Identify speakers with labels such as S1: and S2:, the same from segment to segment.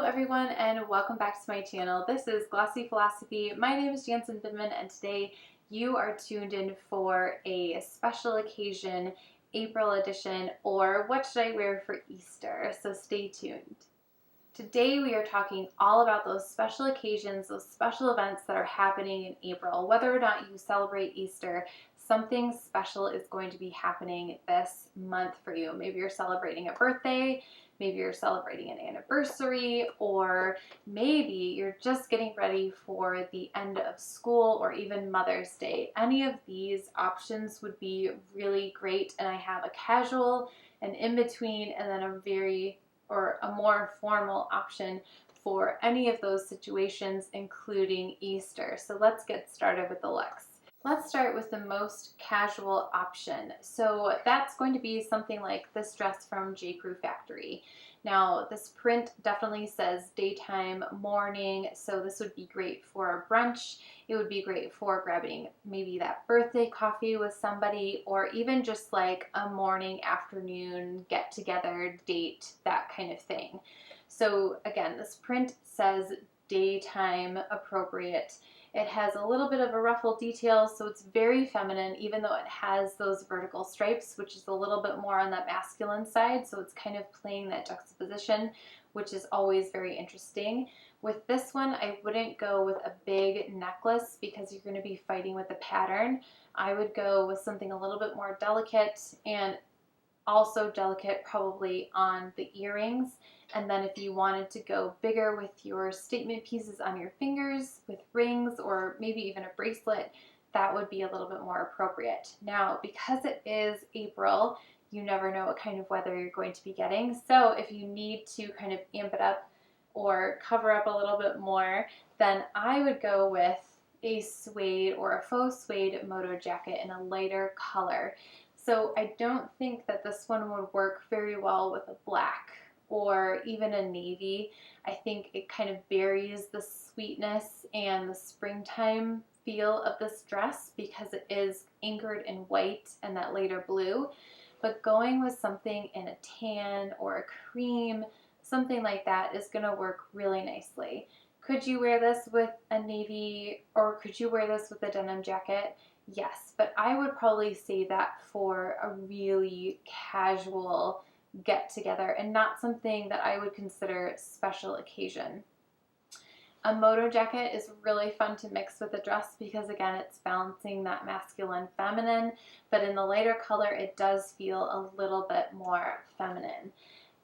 S1: everyone, and welcome back to my channel. This is Glossy Philosophy. My name is Jansen Bidman, and today you are tuned in for a special occasion, April edition, or what should I wear for Easter? So stay tuned. Today we are talking all about those special occasions, those special events that are happening in April. Whether or not you celebrate Easter, something special is going to be happening this month for you. Maybe you're celebrating a birthday, maybe you're celebrating an anniversary, or maybe you're just getting ready for the end of school or even Mother's Day. Any of these options would be really great, and I have a casual, an in-between, and then a more formal option for any of those situations, including Easter. So let's get started with the looks. Let's start with the most casual option. So that's going to be something like this dress from J. Crew Factory. Now this print definitely says daytime, morning, so this would be great for a brunch. It would be great for grabbing maybe that birthday coffee with somebody, or even just like a morning, afternoon get together, date, that kind of thing. So again, this print says daytime appropriate. It has a little bit of a ruffle detail, so it's very feminine, even though it has those vertical stripes, which is a little bit more on that masculine side, so it's kind of playing that juxtaposition, which is always very interesting. With this one, I wouldn't go with a big necklace because you're going to be fighting with the pattern. I would go with something a little bit more delicate, and also delicate probably on the earrings. And then if you wanted to go bigger with your statement pieces on your fingers with rings or maybe even a bracelet, that would be a little bit more appropriate. Now, because it is April, you never know what kind of weather you're going to be getting. So if you need to kind of amp it up or cover up a little bit more, then I would go with a suede or a faux suede Moto jacket in a lighter color. So I don't think that this one would work very well with a black or even a navy. I think it kind of buries the sweetness and the springtime feel of this dress because it is anchored in white and that lighter blue. But going with something in a tan or a cream, something like that, is going to work really nicely. Could you wear this with a navy, or could you wear this with a denim jacket? Yes, but I would probably say that for a really casual get together and not something that I would consider special occasion. A Moto jacket is really fun to mix with a dress because again, it's balancing that masculine feminine, but in the lighter color it does feel a little bit more feminine.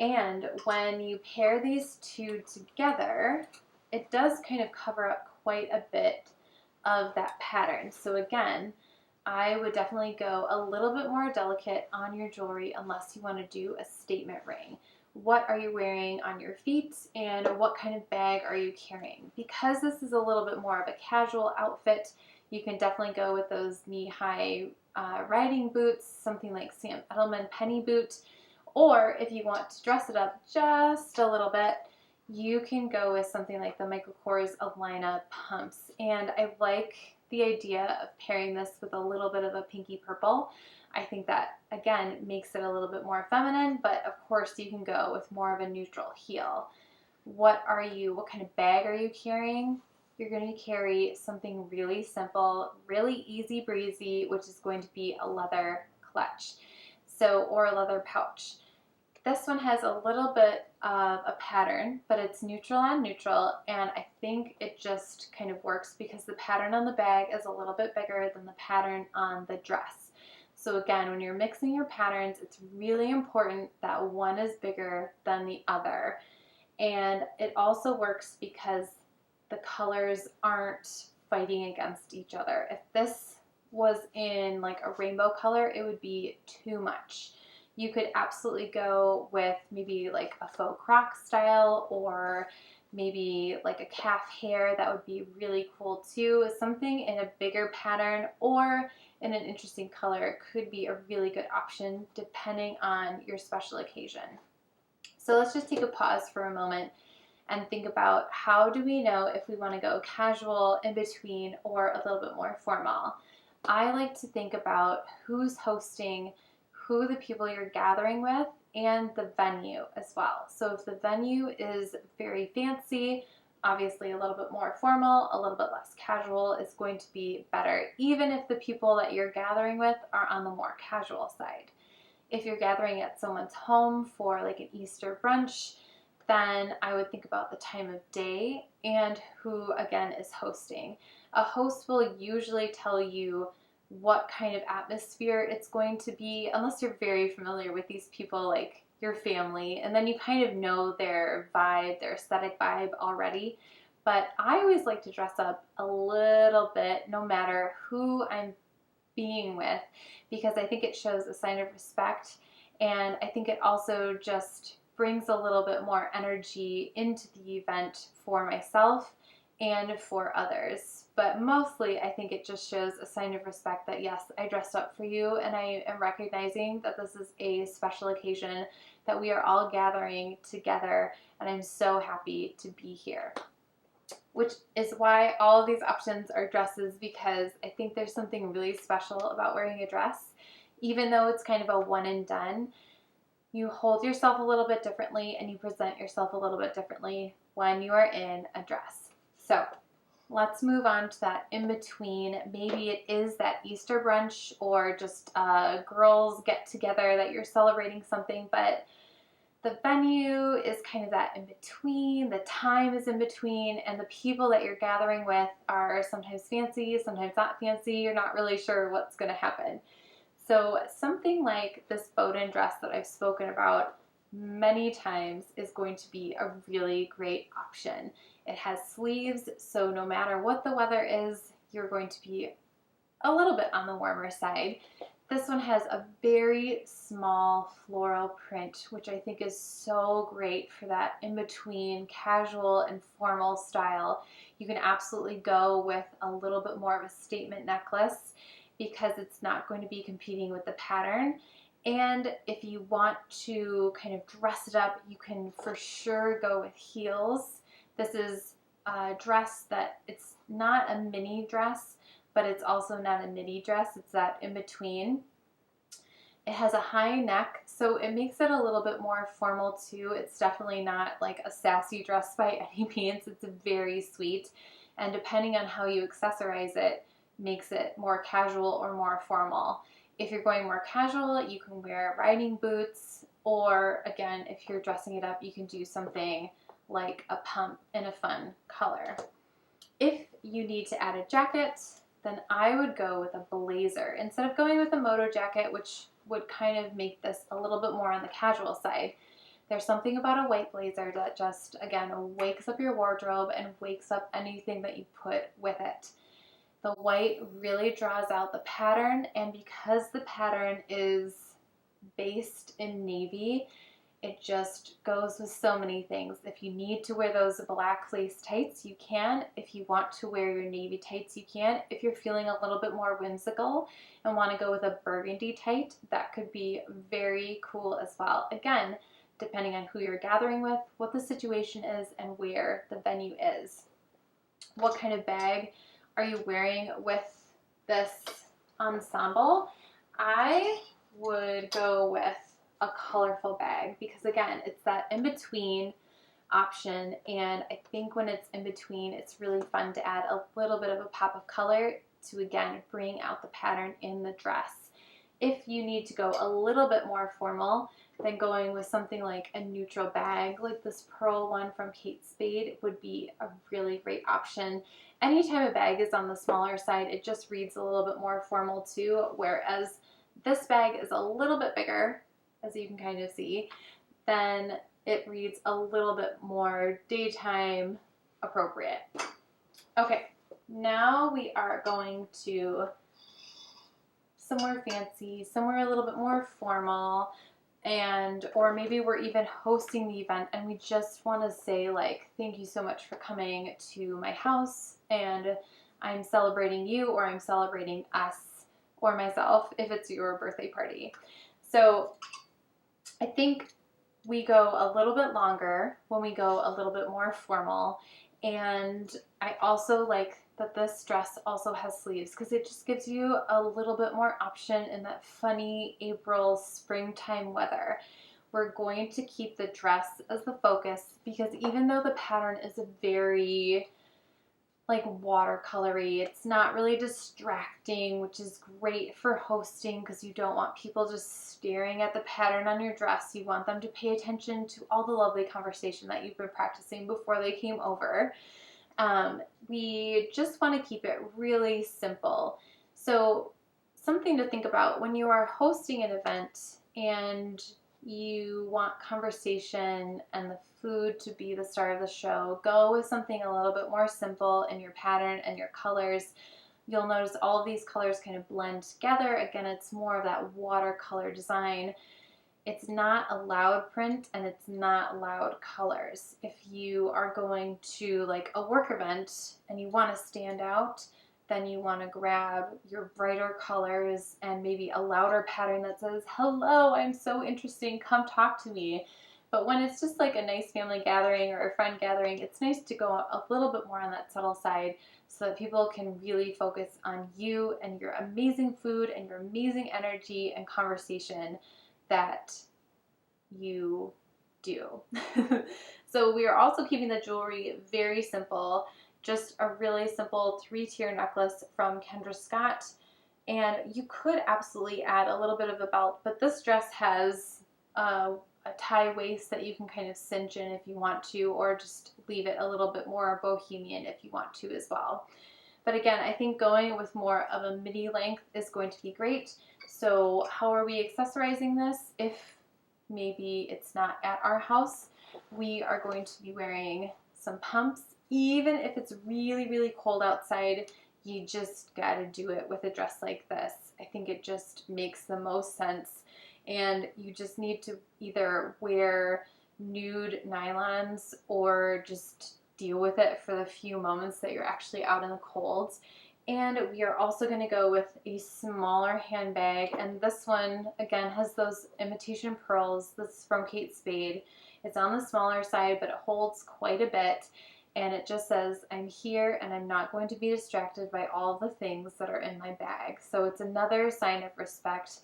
S1: And when you pair these two together, it does kind of cover up quite a bit of that pattern. So again, I would definitely go a little bit more delicate on your jewelry unless you want to do a statement ring. What are you wearing on your feet, and what kind of bag are you carrying? Because this is a little bit more of a casual outfit, you can definitely go with those knee-high riding boots, something like Sam Edelman penny boot, or if you want to dress it up just a little bit, you can go with something like the Michael Kors Alina pumps. And I like the idea of pairing this with a little bit of a pinky purple. I think that again makes it a little bit more feminine, but of course you can go with more of a neutral heel. What kind of bag are you carrying? You're going to carry something really simple, really easy breezy, which is going to be a leather clutch, or a leather pouch. This one has a little bit of a pattern, but it's neutral on neutral, and I think it just kind of works because the pattern on the bag is a little bit bigger than the pattern on the dress. So again, when you're mixing your patterns, it's really important that one is bigger than the other. And it also works because the colors aren't fighting against each other. If this was in like a rainbow color, it would be too much. You could absolutely go with maybe like a faux croc style, or maybe like a calf hair. That would be really cool too. Something in a bigger pattern or in an interesting color could be a really good option depending on your special occasion. So let's just take a pause for a moment and think about, how do we know if we want to go casual, in between, or a little bit more formal? I like to think about who's hosting, who the people you're gathering with, and the venue as well. So if the venue is very fancy, obviously a little bit more formal, a little bit less casual is going to be better, even if the people that you're gathering with are on the more casual side. If you're gathering at someone's home for like an Easter brunch, then I would think about the time of day and who, again, is hosting. A host will usually tell you what kind of atmosphere it's going to be, unless you're very familiar with these people, like your family, and then you kind of know their vibe, their aesthetic vibe already. But I always like to dress up a little bit no matter who I'm being with, because I think it shows a sign of respect, and I think it also just brings a little bit more energy into the event for myself and for others. But mostly I think it just shows a sign of respect that yes, I dressed up for you, and I am recognizing that this is a special occasion, that we are all gathering together, and I'm so happy to be here. Which is why all of these options are dresses, because I think there's something really special about wearing a dress. Even though it's kind of a one and done, you hold yourself a little bit differently and you present yourself a little bit differently when you are in a dress. So let's move on to that in between. Maybe it is that Easter brunch or just girls get together that you're celebrating something, but the venue is kind of that in between, the time is in between, and the people that you're gathering with are sometimes fancy, sometimes not fancy. You're not really sure what's going to happen. So something like this Boden dress that I've spoken about many times is going to be a really great option. It has sleeves, so no matter what the weather is, you're going to be a little bit on the warmer side. This one has a very small floral print, which I think is so great for that in-between casual and formal style. You can absolutely go with a little bit more of a statement necklace because it's not going to be competing with the pattern. And if you want to kind of dress it up, you can for sure go with heels. This is a dress that it's not a mini dress, but it's also not a midi dress. It's that in between. It has a high neck, so it makes it a little bit more formal too. It's definitely not like a sassy dress by any means. It's very sweet, and depending on how you accessorize it, makes it more casual or more formal. If you're going more casual, you can wear riding boots, or again, if you're dressing it up, you can do something like a pump in a fun color. If you need to add a jacket, then I would go with a blazer. Instead of going with a Moto jacket, which would kind of make this a little bit more on the casual side, there's something about a white blazer that just, again, wakes up your wardrobe and wakes up anything that you put with it. The white really draws out the pattern, and because the pattern is based in navy, it just goes with so many things. If you need to wear those black lace tights, you can. If you want to wear your navy tights, you can. If you're feeling a little bit more whimsical and want to go with a burgundy tight, that could be very cool as well. Again, depending on who you're gathering with, what the situation is, and where the venue is. What kind of bag are you wearing with this ensemble? I would go with a colorful bag because, again, it's that in-between option, and I think when it's in between, it's really fun to add a little bit of a pop of color to, again, bring out the pattern in the dress. If you need to go a little bit more formal, then going with something like a neutral bag, like this pearl one from SPADE, would be a really great option. Anytime a bag is on the smaller side, it just reads a little bit more formal too, whereas this bag is a little bit bigger, as you can kind of see, then it reads a little bit more daytime appropriate. Okay, now we are going to somewhere fancy, somewhere a little bit more formal, and or maybe we're even hosting the event and we just want to say, like, thank you so much for coming to my house, and I'm celebrating you, or I'm celebrating us or myself if it's your birthday party. So I think we go a little bit longer when we go a little bit more formal, and I also like that this dress also has sleeves because it just gives you a little bit more option in that funny April springtime weather. we're going to keep the dress as the focus, because even though the pattern is a very like watercolory, it's not really distracting, which is great for hosting because you don't want people just staring at the pattern on your dress. You want them to pay attention to all the lovely conversation that you've been practicing before they came over. We just want to keep it really simple. So something to think about when you are hosting an event and you want conversation and the food to be the star of the show, go with something a little bit more simple in your pattern and your colors. You'll notice all of these colors kind of blend together. Again, it's more of that watercolor design. It's not a loud print and it's not loud colors. If you are going to like a work event and you want to stand out, then you want to grab your brighter colors and maybe a louder pattern that says, hello, I'm so interesting, come talk to me. But when it's just like a nice family gathering or a friend gathering, it's nice to go a little bit more on that subtle side so that people can really focus on you and your amazing food and your amazing energy and conversation that you do. So we are also keeping the jewelry very simple. Just a really simple 3-tier necklace from Kendra Scott. And you could absolutely add a little bit of a belt, but this dress has a tie waist that you can kind of cinch in if you want to, or just leave it a little bit more bohemian if you want to as well. But again, I think going with more of a midi length is going to be great. So how are we accessorizing this? If maybe it's not at our house, we are going to be wearing some pumps. Even if it's really, really cold outside, you just gotta do it with a dress like this. I think it just makes the most sense. And you just need to either wear nude nylons or just deal with it for the few moments that you're actually out in the cold. And we are also going to go with a smaller handbag, and this one again has those imitation pearls. This is from Kate Spade. It's on the smaller side, but it holds quite a bit, and it just says, I'm here and I'm not going to be distracted by all the things that are in my bag. So it's another sign of respect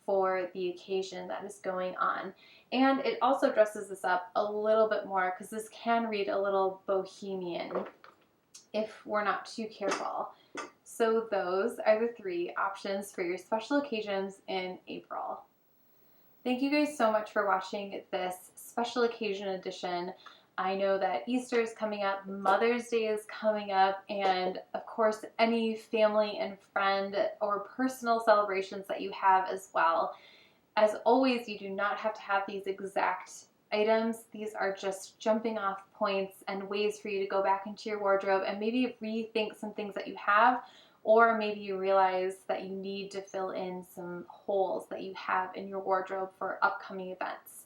S1: for the occasion that is going on. And it also dresses this up a little bit more because this can read a little bohemian if we're not too careful. So those are the 3 options for your special occasions in April. Thank you guys so much for watching this special occasion edition. I know that Easter is coming up, Mother's Day is coming up, and of course any family and friend or personal celebrations that you have as well. As always, you do not have to have these exact items. These are just jumping off points and ways for you to go back into your wardrobe and maybe rethink some things that you have, or maybe you realize that you need to fill in some holes that you have in your wardrobe for upcoming events.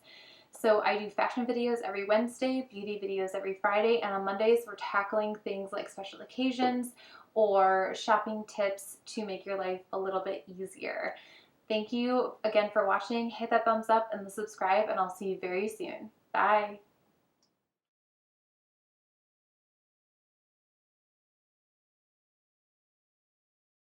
S1: So I do fashion videos every Wednesday, beauty videos every Friday, and on Mondays we're tackling things like special occasions or shopping tips to make your life a little bit easier. Thank you again for watching. Hit that thumbs up and the subscribe, and I'll see you very soon. Bye.